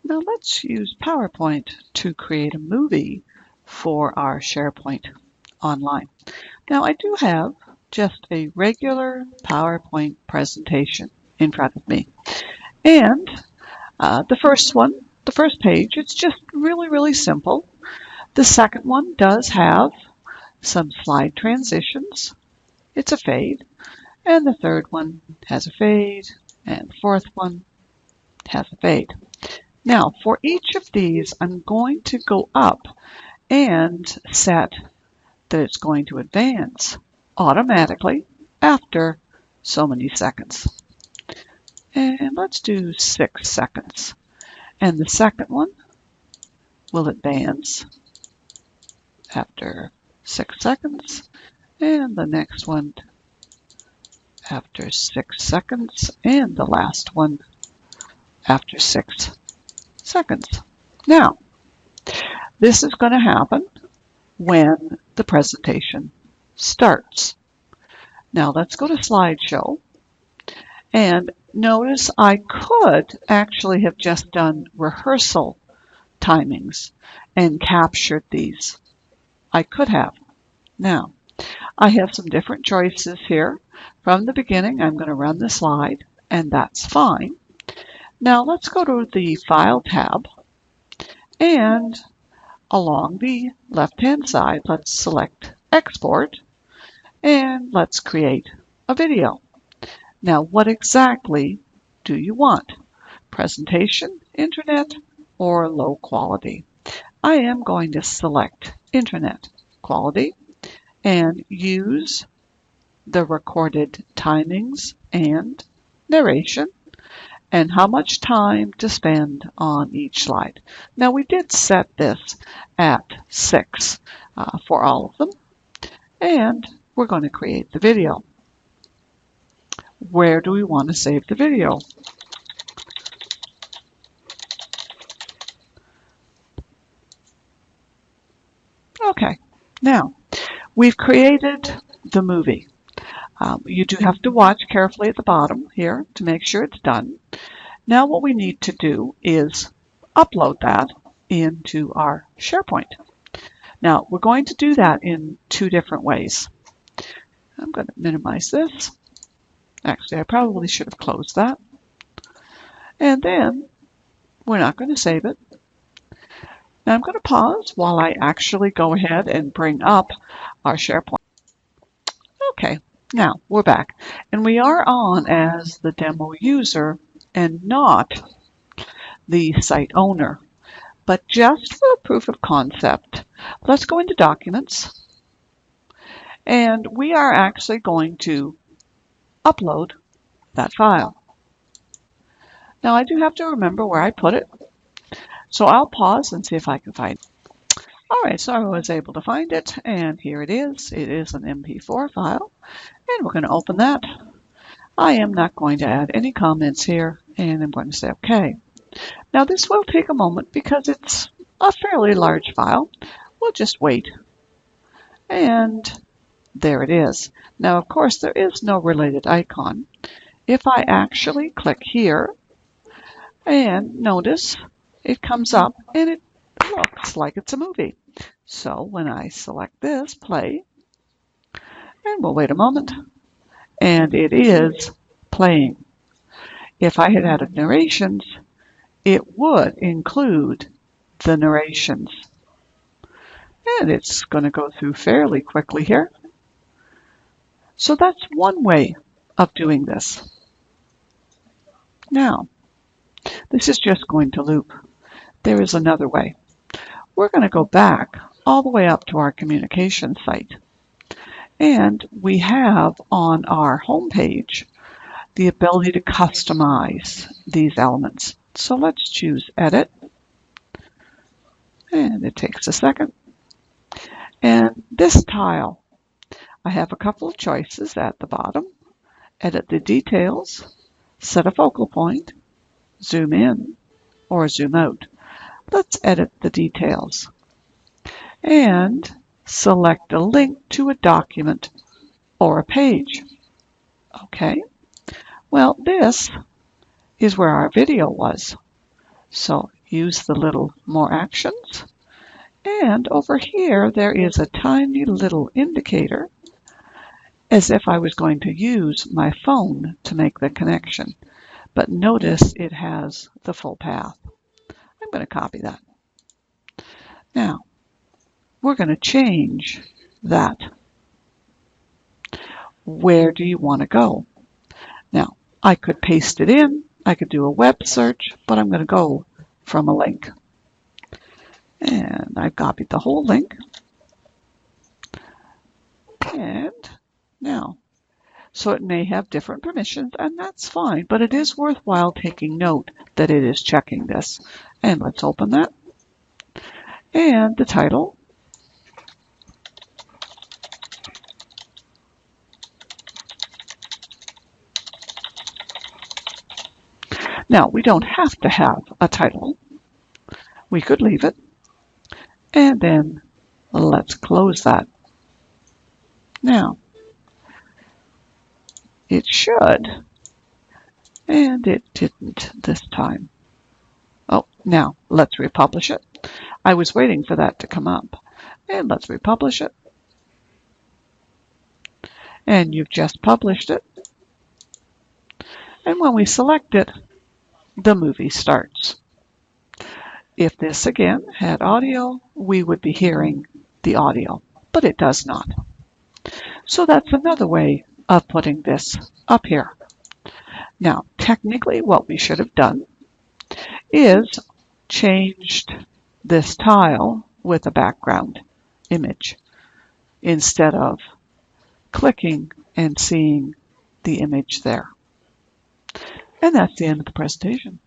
Now let's use PowerPoint to create a movie for our SharePoint online. Now I do have just a regular PowerPoint presentation in front of me. And the first page, it's just really simple. The second one does have some slide transitions. It's a fade. And the third one has a fade. And the fourth one has a fade. Now, for each of these, I'm going to go up and set that it's going to advance automatically after so many seconds. And let's do 6 seconds. And the second one will advance after 6 seconds. And the next one after 6 seconds. And the last one after 6 seconds. Now, this is going to happen when the presentation starts. Now, let's go to slideshow. And notice I could actually have just done rehearsal timings and captured these. I could have. Now, I have some different choices here. From the beginning, I'm going to run the slide, and that's fine. Now let's go to the File tab, and along the left-hand side, let's select Export, and let's create a video. Now, what exactly do you want? Presentation, internet, or low quality? I am going to select internet quality and use the recorded timings and narration and how much time to spend on each slide. Now, we did set this at 6 for all of them, and we're going to create the video. Where do we want to save the video? Okay, now we've created the movie. You do have to watch carefully at the bottom here to make sure it's done. Now what we need to do is upload that into our SharePoint. Now we're going to do that in 2 different ways. I'm going to minimize this. Actually, I probably should have closed that. And then we're not going to save it. Now I'm going to pause while I actually go ahead and bring up our SharePoint. Okay. Now, we're back, and we are on as the demo user and not the site owner. But just for proof of concept, let's go into Documents, and we are actually going to upload that file. Now, I do have to remember where I put it, so I'll pause and see if I can find it. All right, so I was able to find it, and here it is. It is an MP4 file, and we're going to open that. I am not going to add any comments here, and I'm going to say OK. Now, this will take a moment because it's a fairly large file. We'll just wait. And there it is. Now, of course, there is no related icon. If I actually click here, and notice it comes up, and it looks like it's a movie. So when I select this, play, and we'll wait a moment, and it is playing. If I had added narrations, it would include the narrations. And it's going to go through fairly quickly here. So that's one way of doing this. Now, this is just going to loop. There is another way. We're going to go back all the way up to our communication site. And we have on our home page the ability to customize these elements. So let's choose Edit. And it takes a second. And this tile, I have a couple of choices at the bottom. Edit the details, set a focal point, zoom in, or zoom out. Let's edit the details and select a link to a document or a page. Okay, well, this is where our video was. So use the little more actions. And over here, there is a tiny little indicator as if I was going to use my phone to make the connection. But notice it has the full path. I'm going to copy that. Now, we're going to change that. Where do you want to go? Now, I could paste it in. I could do a web search, but I'm going to go from a link. And I've copied the whole link. And now, so it may have different permissions, and that's fine, but it is worthwhile taking note that it is checking this. And let's open that. And the title. Now, we don't have to have a title. We could leave it. And then let's close that. Now, it should, and it didn't this time. Oh, now let's republish it. I was waiting for that to come up. And let's republish it. And you've just published it. And when we select it, the movie starts. If this again had audio, we would be hearing the audio, but it does not. So that's another way of putting this up here. Now, technically, what we should have done is changed this tile with a background image instead of clicking and seeing the image there. And that's the end of the presentation.